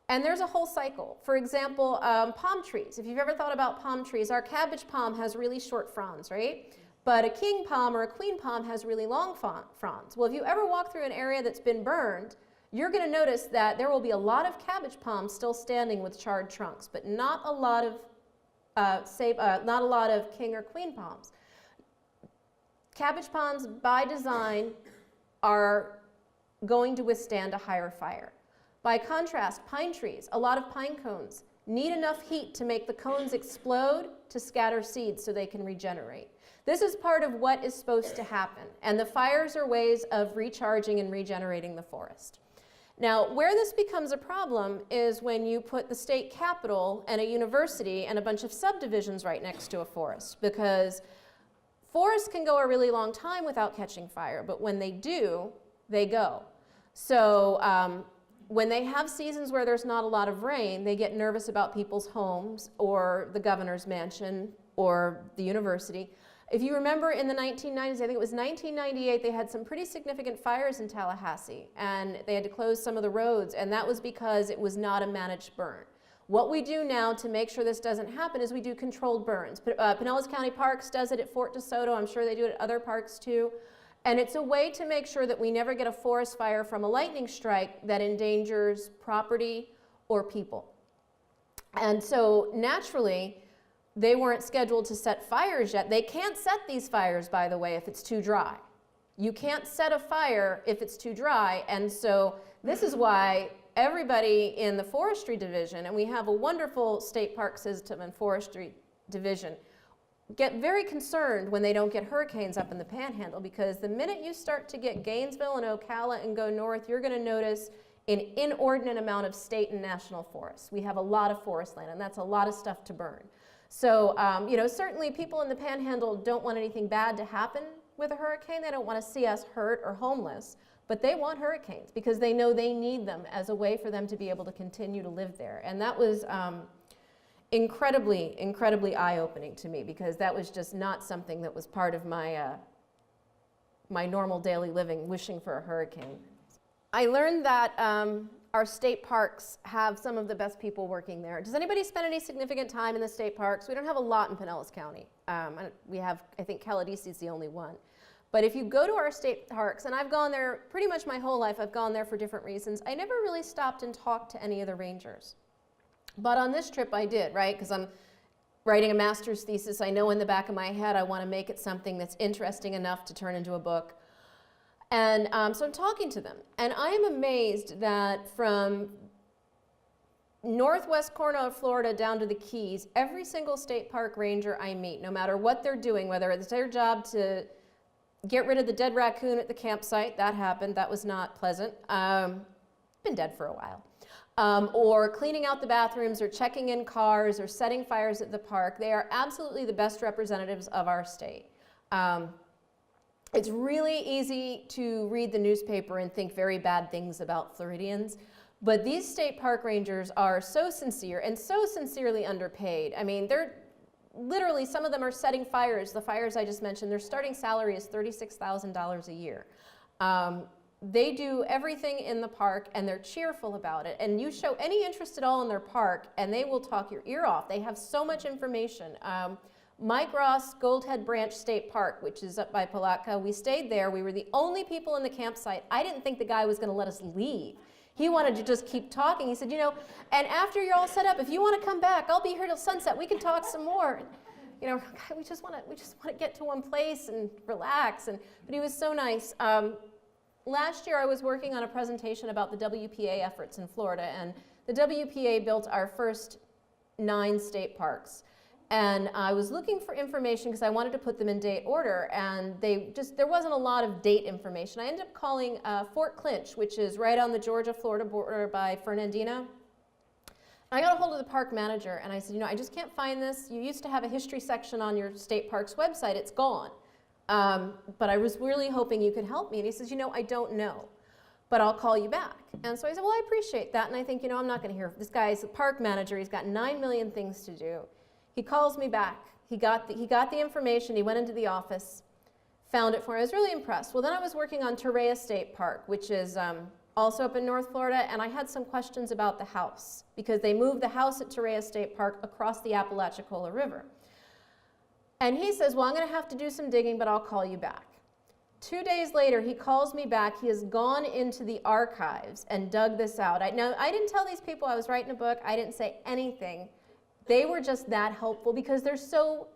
And there's a whole cycle. For example, palm trees. If you've ever thought about palm trees, our cabbage palm has really short fronds, right? But a king palm or a queen palm has really long fronds. Well, if you ever walk through an area that's been burned, you're going to notice that there will be a lot of cabbage palms still standing with charred trunks, but not a lot of king or queen palms. Cabbage palms, by design, are going to withstand a higher fire. By contrast, pine trees, a lot of pine cones, need enough heat to make the cones explode to scatter seeds so they can regenerate. This is part of what is supposed to happen, and the fires are ways of recharging and regenerating the forest. Now, where this becomes a problem is when you put the state capitol and a university and a bunch of subdivisions right next to a forest, because forests can go a really long time without catching fire, but when they do, they go. So when they have seasons where there's not a lot of rain, they get nervous about people's homes or the governor's mansion or the university. If you remember in the 1990s, I think it was 1998, they had some pretty significant fires in Tallahassee, and they had to close some of the roads, and that was because it was not a managed burn. What we do now to make sure this doesn't happen is we do controlled burns. Pinellas County Parks does it at Fort DeSoto. I'm sure they do it at other parks too. And it's a way to make sure that we never get a forest fire from a lightning strike that endangers property or people. And so naturally, they weren't scheduled to set fires yet. They can't set these fires, by the way, if it's too dry. You can't set a fire if it's too dry. And so this is why everybody in the forestry division, and we have a wonderful state park system and forestry division, get very concerned when they don't get hurricanes up in the panhandle, because the minute you start to get Gainesville and Ocala and go north, you're going to notice an inordinate amount of state and national forests. We have a lot of forest land, and that's a lot of stuff to burn. So, you know, certainly people in the panhandle don't want anything bad to happen with a hurricane. They don't want to see us hurt or homeless, but they want hurricanes because they know they need them as a way for them to be able to continue to live there. And that was incredibly, incredibly eye-opening to me, because that was just not something that was part of my, my normal daily living, wishing for a hurricane. I learned that our state parks have some of the best people working there. Does anybody spend any significant time in the state parks? We don't have a lot in Pinellas County. We have, I think Caladesi is the only one. But if you go to our state parks, and I've gone there pretty much my whole life, I've gone there for different reasons, I never really stopped and talked to any of the rangers. But on this trip I did, right? Because I'm writing a master's thesis. I know in the back of my head I want to make it something that's interesting enough to turn into a book. And so I'm talking to them. And I am amazed that from northwest corner of Florida down to the Keys, every single state park ranger I meet, no matter what they're doing, whether it's their job to get rid of the dead raccoon at the campsite, that happened, that was not pleasant, been dead for a while, or cleaning out the bathrooms or checking in cars or setting fires at the park, they are absolutely the best representatives of our state. It's really easy to read the newspaper and think very bad things about Floridians, but these state park rangers are so sincere and so sincerely underpaid. I mean, they're literally, some of them are setting fires. The fires I just mentioned, their starting salary is $36,000 a year. They do everything in the park, and they're cheerful about it. And you show any interest at all in their park, and they will talk your ear off. They have so much information. Mike Ross Goldhead Branch State Park, which is up by Palatka, we stayed there. We were the only people in the campsite. I didn't think the guy was going to let us leave. He wanted to just keep talking. He said, you know, and after you're all set up, if you want to come back, I'll be here till sunset. We can talk some more. you know, God, we just want to get to one place and relax. But he was so nice. Last year I was working on a presentation about the WPA efforts in Florida, and the WPA built our first 9 state parks. And I was looking for information because I wanted to put them in date order, and there wasn't a lot of date information. I ended up calling Fort Clinch, which is right on the Georgia-Florida border by Fernandina. I got a hold of the park manager, and I said, you know, I just can't find this. You used to have a history section on your state park's website. It's gone. But I was really hoping you could help me. And he says, you know, I don't know, but I'll call you back. And so I said, well, I appreciate that. And I think, you know, I'm not going to hear. This guy's the park manager. He's got 9 million things to do. He calls me back. He got the information. He went into the office, found it for me. I was really impressed. Well, then I was working on Torreya State Park, which is also up in North Florida, and I had some questions about the house because they moved the house at Torreya State Park across the Apalachicola River. And he says, well, I'm going to have to do some digging, but I'll call you back. 2 days later, he calls me back. He has gone into the archives and dug this out. Now, I didn't tell these people I was writing a book. I didn't say anything. They were just that helpful because they're so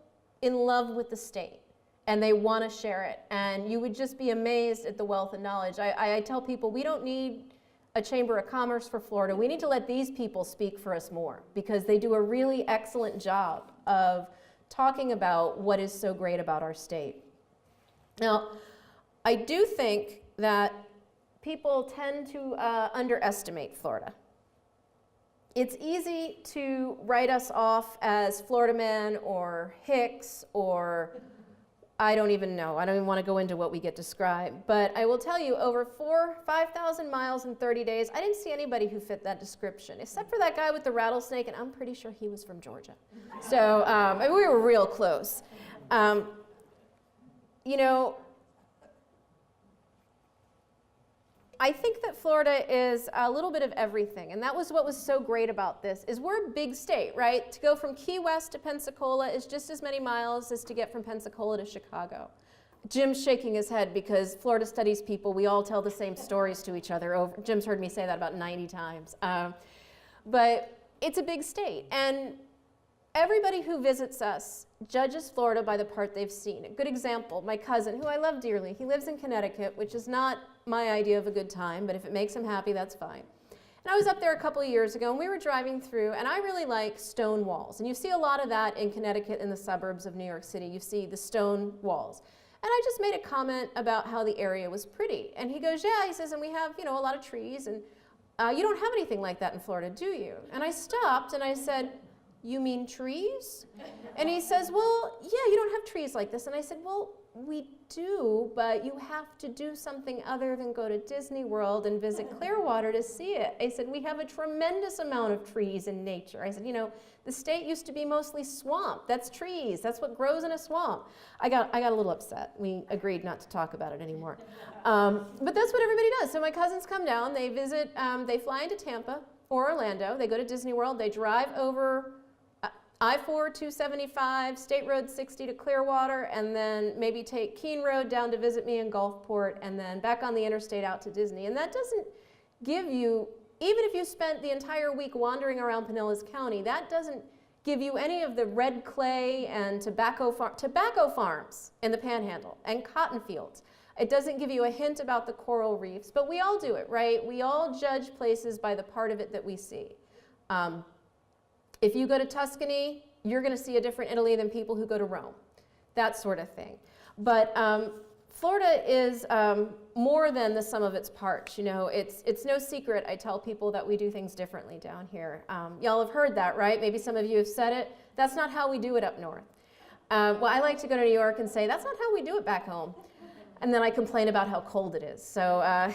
in love with the state and they want to share it. And you would just be amazed at the wealth of knowledge. I tell people we don't need a Chamber of Commerce for Florida. We need to let these people speak for us more because they do a really excellent job of talking about what is so great about our state. Now, I do think that people tend to underestimate Florida. It's easy to write us off as Florida man or Hicks or I don't even know. I don't even want to go into what we get described. But I will tell you, over 5,000 miles in 30 days, I didn't see anybody who fit that description, except for that guy with the rattlesnake, and I'm pretty sure he was from Georgia. So we were real close. You know, I think that Florida is a little bit of everything, and that was what was so great about this, is we're a big state, right? To go from Key West to Pensacola is just as many miles as to get from Pensacola to Chicago. Jim's shaking his head because Florida studies people, we all tell the same stories to each other. Jim's heard me say that about 90 times. But it's a big state, and everybody who visits us judges Florida by the part they've seen. A good example, my cousin, who I love dearly, he lives in Connecticut, which is not my idea of a good time, but if it makes him happy, that's fine. And I was up there a couple of years ago, and we were driving through, and I really like stone walls. And you see a lot of that in Connecticut in the suburbs of New York City. You see the stone walls. And I just made a comment about how the area was pretty. And he goes, yeah, he says, and we have, you know, a lot of trees, and you don't have anything like that in Florida, do you? And I stopped, and I said, you mean trees? And he says, well, yeah, you don't have trees like this. And I said, well, we do, but you have to do something other than go to Disney World and visit Clearwater to see it. I said, we have a tremendous amount of trees in nature. I said, you know, the state used to be mostly swamp. That's trees. That's what grows in a swamp. I got a little upset. We agreed not to talk about it anymore. But that's what everybody does. So my cousins come down. They visit. They fly into Tampa or Orlando. They go to Disney World. They drive over I-4, 275, State Road 60 to Clearwater, and then maybe take Keene Road down to visit me in Gulfport, and then back on the interstate out to Disney. And that doesn't give you, even if you spent the entire week wandering around Pinellas County, that doesn't give you any of the red clay and tobacco farms in the Panhandle and cotton fields. It doesn't give you a hint about the coral reefs, but we all do it, right? We all judge places by the part of it that we see. If you go to Tuscany, you're going to see a different Italy than people who go to Rome, that sort of thing. But Florida is more than the sum of its parts. You know, it's no secret. I tell people that we do things differently down here. Y'all have heard that, right? Maybe some of you have said it. That's not how we do it up north. Well, I like to go to New York and say, that's not how we do it back home. And then I complain about how cold it is. So.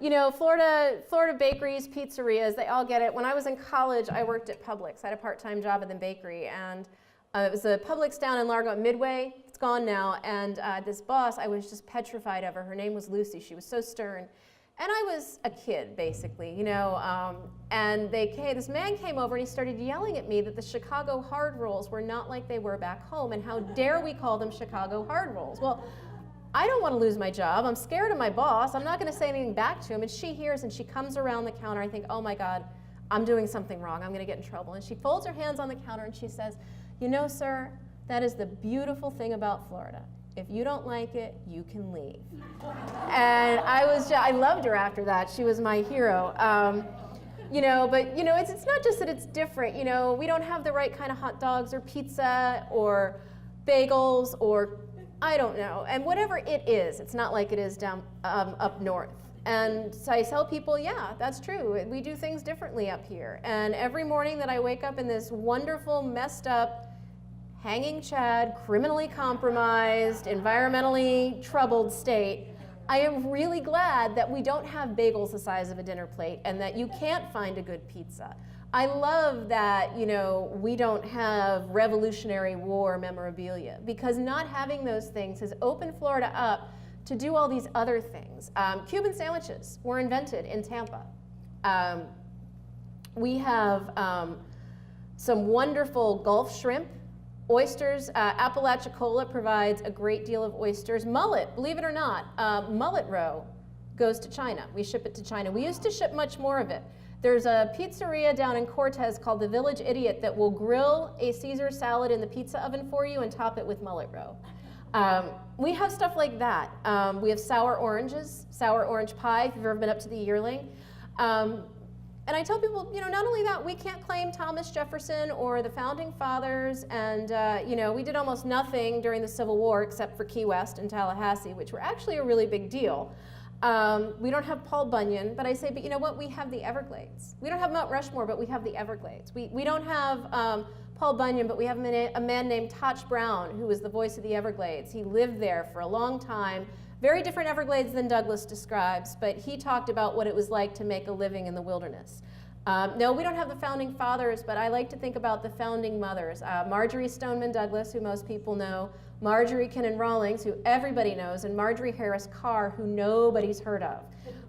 You know, Florida bakeries, pizzerias, they all get it. When I was in college, I worked at Publix. I had a part-time job in the bakery, and it was a Publix down in Largo at Midway. It's gone now, and this boss, I was just petrified of her. Her name was Lucy. She was so stern. And I was a kid, basically, you know, and this man came over and he started yelling at me that the Chicago hard rolls were not like they were back home, and how dare we call them Chicago hard rolls. Well, I don't want to lose my job. I'm scared of my boss. I'm not going to say anything back to him. And she hears and she comes around the counter. I think, oh my God, I'm doing something wrong. I'm going to get in trouble. And she folds her hands on the counter and she says, you know, sir, That is the beautiful thing about Florida. If you don't like it, you can leave. And I loved her after that. She was my hero. You know, but you know, it's not just that it's different. You know, we don't have the right kind of hot dogs or pizza or bagels or I don't know. And whatever it is, it's not like it is down up north. And so I tell people, yeah, that's true. We do things differently up here. And every morning that I wake up in this wonderful, messed up, hanging chad, criminally compromised, environmentally troubled state, I am really glad that we don't have bagels the size of a dinner plate and that you can't find a good pizza. I love that, you know, we don't have Revolutionary War memorabilia because not having those things has opened Florida up to do all these other things. Cuban sandwiches were invented in Tampa. We have some wonderful Gulf shrimp. Oysters, Apalachicola provides a great deal of oysters. Mullet, believe it or not, mullet roe goes to China. We ship it to China. We used to ship much more of it. There's a pizzeria down in Cortez called the Village Idiot that will grill a Caesar salad in the pizza oven for you and top it with mullet roe. We have stuff like that. We have sour oranges, sour orange pie, if you've ever been up to the Yearling. And I tell people, you know, not only that, we can't claim Thomas Jefferson or the Founding Fathers, and you know, we did almost nothing during the Civil War except for Key West and Tallahassee, which were actually a really big deal. We don't have Paul Bunyan, but I say, but you know what, we have the Everglades. We don't have Mount Rushmore, but we have the Everglades. We don't have Paul Bunyan, but we have a man named Toch Brown, who was the voice of the Everglades. He lived there for a long time. Very different Everglades than Douglas describes, but he talked about what it was like to make a living in the wilderness. No, we don't have the Founding Fathers, but I like to think about the Founding Mothers. Marjorie Stoneman Douglas, who most people know, Marjorie Kinnan Rawlings, who everybody knows, and Marjorie Harris Carr, who nobody's heard of.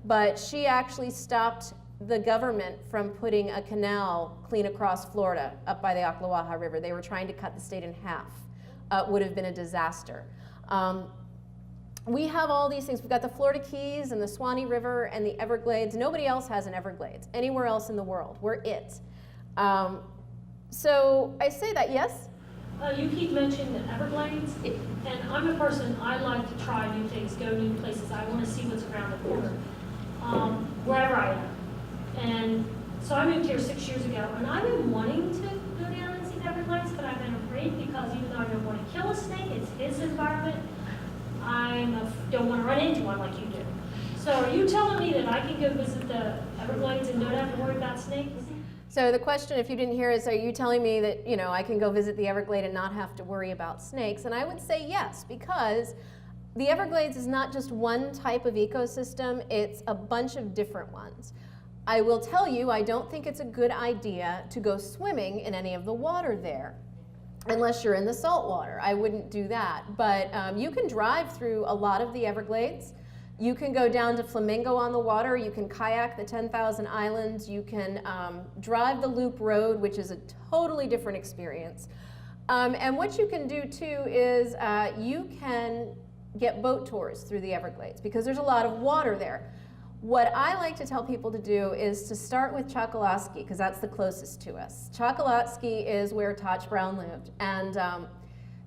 But she actually stopped the government from putting a canal clean across Florida up by the Ocklawaha River. They were trying to cut the state in half. It would have been a disaster. We have all these things. We've got the Florida Keys and the Swanee River and the Everglades. Nobody else has an Everglades anywhere else in the world. We're it. So I say that, yes? You keep mentioning the Everglades, and I'm a person, I like to try new things, go new places. I want to see what's around the corner, wherever I am. And so I moved here 6 years ago, and I've been wanting to go down and see the Everglades, but I've been afraid because even though I don't want to kill a snake, it's his environment. Don't want to run into one like you do. So are you telling me that I can go visit the Everglades and don't have to worry about snakes? So the question, if you didn't hear, is, are you telling me that, you know, I can go visit the Everglades and not have to worry about snakes? And I would say yes, because the Everglades is not just one type of ecosystem, it's a bunch of different ones. I will tell you, I don't think it's a good idea to go swimming in any of the water there. Unless you're in the salt water, I wouldn't do that. But you can drive through a lot of the Everglades. You can go down to Flamingo on the water. You can kayak the 10,000 Islands. You can drive the Loop Road, which is a totally different experience. And what you can do too is you can get boat tours through the Everglades because there's a lot of water there. What I like to tell people to do is to start with Chokoloskee, because that's the closest to us. Chokoloskee is where Toch Brown lived, and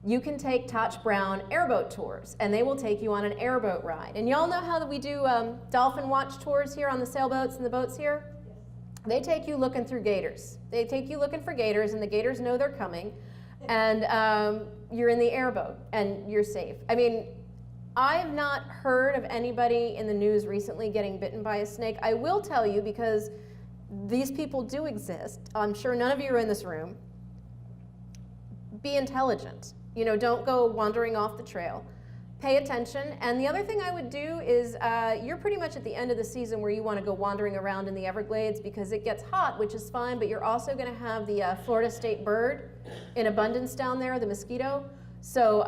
you can take Toch Brown airboat tours, and they will take you on an airboat ride. And y'all know how we do dolphin watch tours here on the sailboats and the boats here? They take you looking through gators. They take you looking for gators, and the gators know they're coming, and you're in the airboat, and you're safe. I mean, I've not heard of anybody in the news recently getting bitten by a snake. I will tell you, because these people do exist, I'm sure none of you are in this room, be intelligent. You know, don't go wandering off the trail. Pay attention. And the other thing I would do is you're pretty much at the end of the season where you want to go wandering around in the Everglades because it gets hot, which is fine, but you're also going to have the Florida state bird in abundance down there, the mosquito. So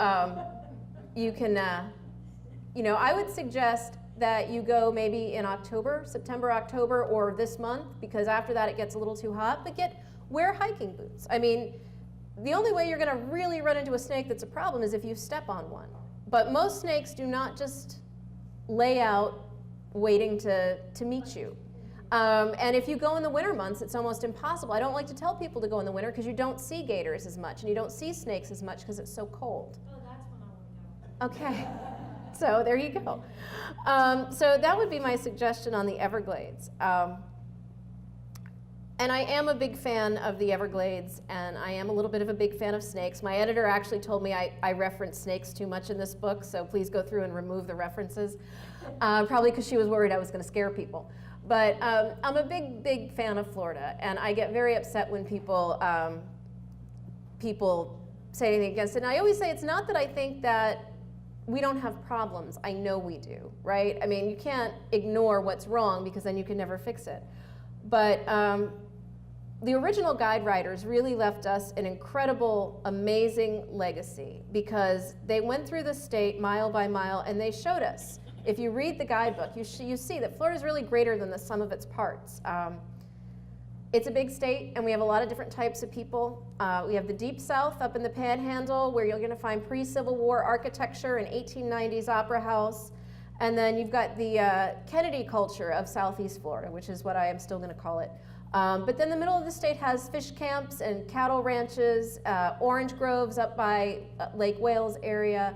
you can... you know, I would suggest that you go maybe in October, September, October, or this month, because after that it gets a little too hot, but wear hiking boots. I mean, the only way you're gonna really run into a snake that's a problem is if you step on one. But most snakes do not just lay out waiting to meet you. And if you go in the winter months, it's almost impossible. I don't like to tell people to go in the winter because you don't see gators as much and you don't see snakes as much because it's so cold. Oh, that's when I want to go. Okay, so there you go. So that would be my suggestion on the Everglades. And I am a big fan of the Everglades, and I am a little bit of a big fan of snakes. My editor actually told me I reference snakes too much in this book, so please go through and remove the references, probably because she was worried I was going to scare people. But I'm a big, big fan of Florida, and I get very upset when people say anything against it. And I always say it's not that I think that we don't have problems. I know we do, right? I mean, you can't ignore what's wrong because then you can never fix it. But the original guide writers really left us an incredible, amazing legacy because they went through the state mile by mile and they showed us. If you read the guidebook, you see that Florida is really greater than the sum of its parts. It's a big state and we have a lot of different types of people. We have the Deep South up in the Panhandle where you're going to find pre-Civil War architecture and 1890s opera house. And then you've got the Kennedy culture of Southeast Florida, which is what I am still going to call it. But then the middle of the state has fish camps and cattle ranches, orange groves up by Lake Wales area.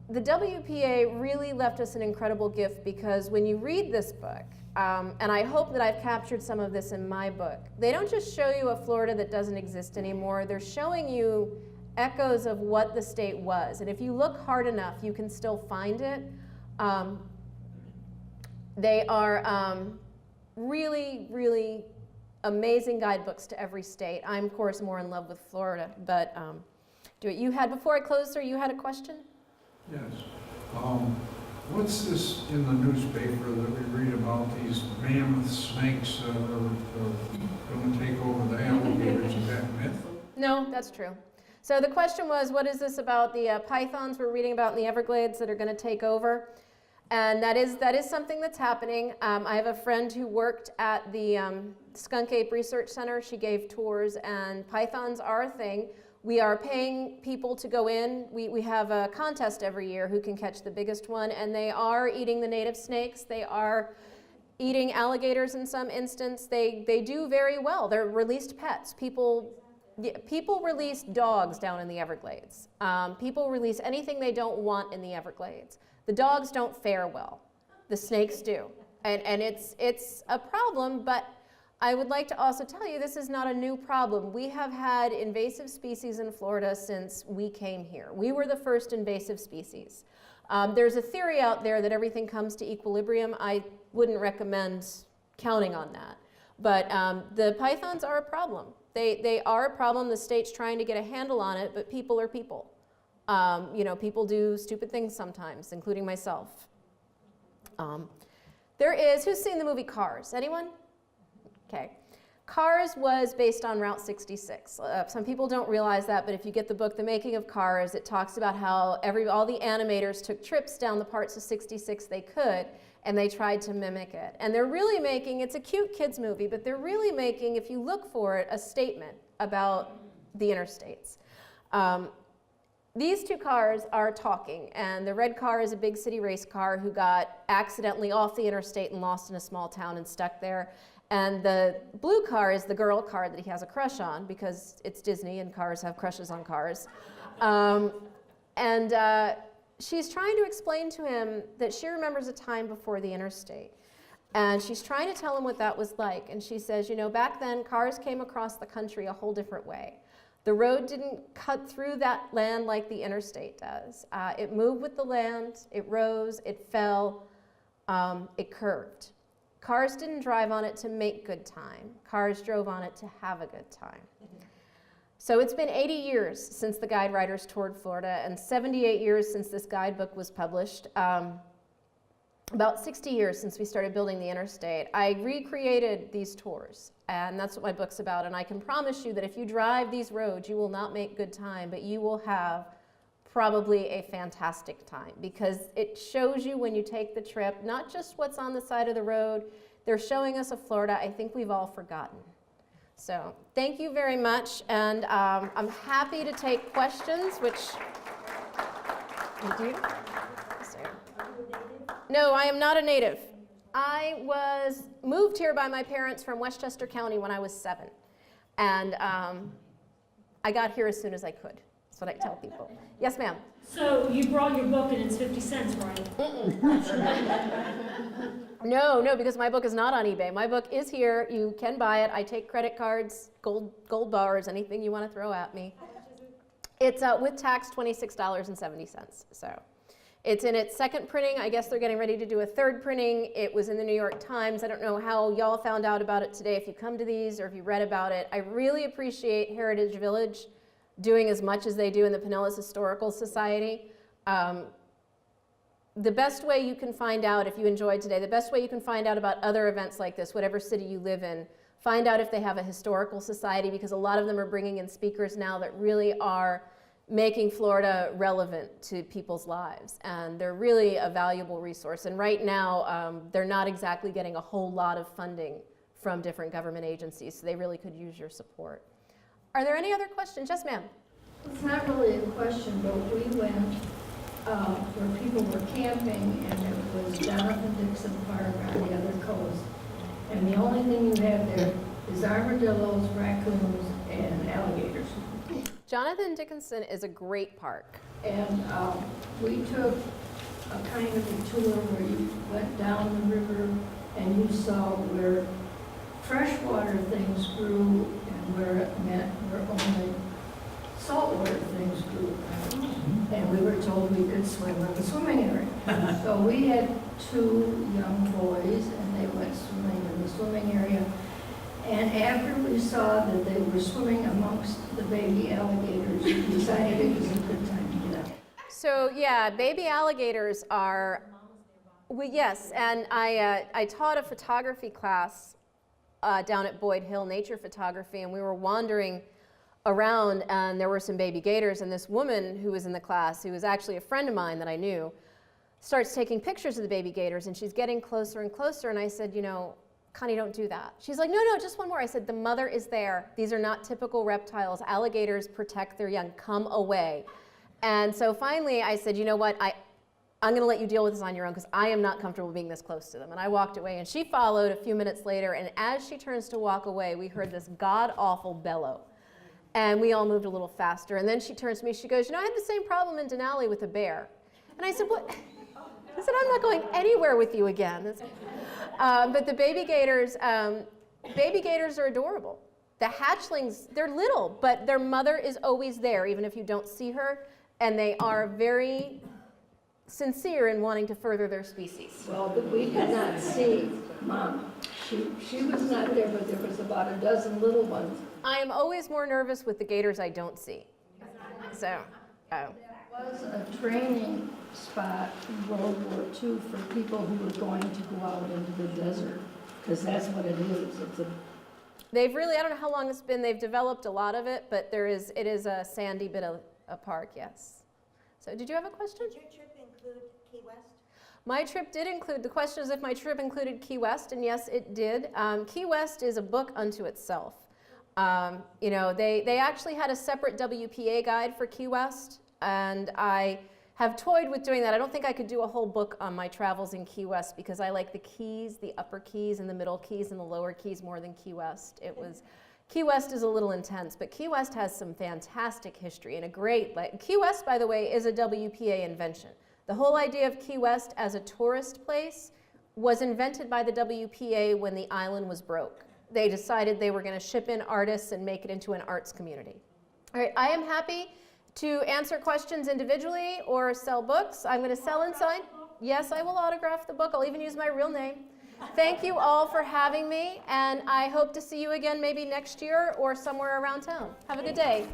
The WPA really left us an incredible gift because when you read this book, and I hope that I've captured some of this in my book, they don't just show you a Florida that doesn't exist anymore, they're showing you echoes of what the state was. And if you look hard enough, you can still find it. They are really, really amazing guidebooks to every state. I'm, of course, more in love with Florida, but do it. You had, before I close, sir, you had a question? Yes. What's this in the newspaper that we read about these mammoth snakes that are going to take over the alligators? Is that myth? No, that's true. So the question was, what is this about the pythons we're reading about in the Everglades that are going to take over? And that is something that's happening. I have a friend who worked at the Skunk Ape Research Center. She gave tours, and pythons are a thing. We are paying people to go in. We have a contest every year who can catch the biggest one, and they are eating the native snakes. They are eating alligators in some instance. They do very well. They're released pets. People release dogs down in the Everglades. People release anything they don't want in the Everglades. The dogs don't fare well. The snakes do. And it's a problem, but I would like to also tell you this is not a new problem. We have had invasive species in Florida since we came here. We were the first invasive species. There's a theory out there that everything comes to equilibrium. I wouldn't recommend counting on that. But the pythons are a problem. They are a problem. The state's trying to get a handle on it, but people are people. You know, people do stupid things sometimes, including myself. Who's seen the movie Cars? Anyone? Okay. Cars was based on Route 66. Some people don't realize that, but if you get the book, The Making of Cars, it talks about how all the animators took trips down the parts of 66 they could, and they tried to mimic it. And they're really making, it's a cute kids movie, but they're really making, if you look for it, a statement about the interstates. These two cars are talking, and the red car is a big city race car who got accidentally off the interstate and lost in a small town and stuck there. And the blue car is the girl car that he has a crush on because it's Disney and cars have crushes on cars. She's trying to explain to him that she remembers a time before the interstate. And she's trying to tell him what that was like. And she says, you know, back then cars came across the country a whole different way. The road didn't cut through that land like the interstate does. It moved with the land, it rose, it fell, it curved. Cars didn't drive on it to make good time. Cars drove on it to have a good time. So it's been 80 years since the guide writers toured Florida and 78 years since this guidebook was published. About 60 years since we started building the interstate. I recreated these tours, and that's what my book's about. And I can promise you that if you drive these roads, you will not make good time, but you will have probably a fantastic time because it shows you when you take the trip, not just what's on the side of the road, they're showing us a Florida I think we've all forgotten. So thank you very much, and I'm happy to take questions, which you do? No, I am not a native. I was moved here by my parents from Westchester County when I was 7. And I got here as soon as I could. That's what I tell people. Yes, ma'am. So you brought your book and it's 50 cents, right? No, because my book is not on eBay. My book is here. You can buy it. I take credit cards, gold bars, anything you want to throw at me. It's with tax $26.70. So it's in its second printing. I guess they're getting ready to do a third printing. It was in the New York Times. I don't know how y'all found out about it today, if you come to these or if you read about it. I really appreciate Heritage Village doing as much as they do in the Pinellas Historical Society. The best way you can find out, if you enjoyed today, the best way you can find out about other events like this, whatever city you live in, find out if they have a historical society, because a lot of them are bringing in speakers now that really are making Florida relevant to people's lives. And they're really a valuable resource. And right now, they're not exactly getting a whole lot of funding from different government agencies, so they really could use your support. Are there any other questions? Yes, ma'am. It's not really a question, but we went where people were camping, and it was Jonathan Dixon Park on the other coast. And the only thing you have there is armadillos, raccoons, and alligators. Jonathan Dickinson is a great park. And we took a kind of a tour where you went down the river and you saw where freshwater things grew and where it meant where only saltwater things grew. And we were told we could swim in the swimming area. So we had 2 young boys and they went swimming in the swimming area. And after we saw that they were swimming amongst the baby alligators, we decided it was a good time to get out. So yeah, baby alligators are, yes, and I taught a photography class down at Boyd Hill, nature photography, and we were wandering around and there were some baby gators, and this woman who was in the class, who was actually a friend of mine that I knew, starts taking pictures of the baby gators, and she's getting closer and closer, and I said, you know, Connie, don't do that. She's like, no, just one more. I said, the mother is there. These are not typical reptiles. Alligators protect their young. Come away. And so finally I said, you know what, I'm going to let you deal with this on your own because I am not comfortable being this close to them. And I walked away, and she followed a few minutes later, and as she turns to walk away, we heard this god-awful bellow. And we all moved a little faster. And then she turns to me, she goes, you know, I had the same problem in Denali with a bear. And I said, what? I said, I'm not going anywhere with you again. But the baby gators are adorable. The hatchlings, they're little, but their mother is always there, even if you don't see her. And they are very sincere in wanting to further their species. Well, but we did not see Mom. She was not there, but there was about a dozen little ones. I am always more nervous with the gators I don't see. So, There was a training spot in World War II for people who were going to go out into the desert, because that's what it is. they've really, I don't know how long it's been, they've developed a lot of it, but it is a sandy bit of a park, yes. So did you have a question? Did your trip include Key West? My trip did include, the question is if my trip included Key West, and yes, it did. Key West is a book unto itself. You know, they actually had a separate WPA guide for Key West, and I have toyed with doing that. I don't think I could do a whole book on my travels in Key West because I like the Keys, the upper Keys and the middle Keys and the lower Keys more than Key West. Key West is a little intense, but Key West has some fantastic history and a great, Key West, by the way, is a WPA invention. The whole idea of Key West as a tourist place was invented by the WPA when the island was broke. They decided they were going to ship in artists and make it into an arts community. All right, I am happy to answer questions individually or sell books. I'm going to sell and sign. Yes, I will autograph the book. I'll even use my real name. Thank you all for having me, and I hope to see you again maybe next year or somewhere around town. Have a good day.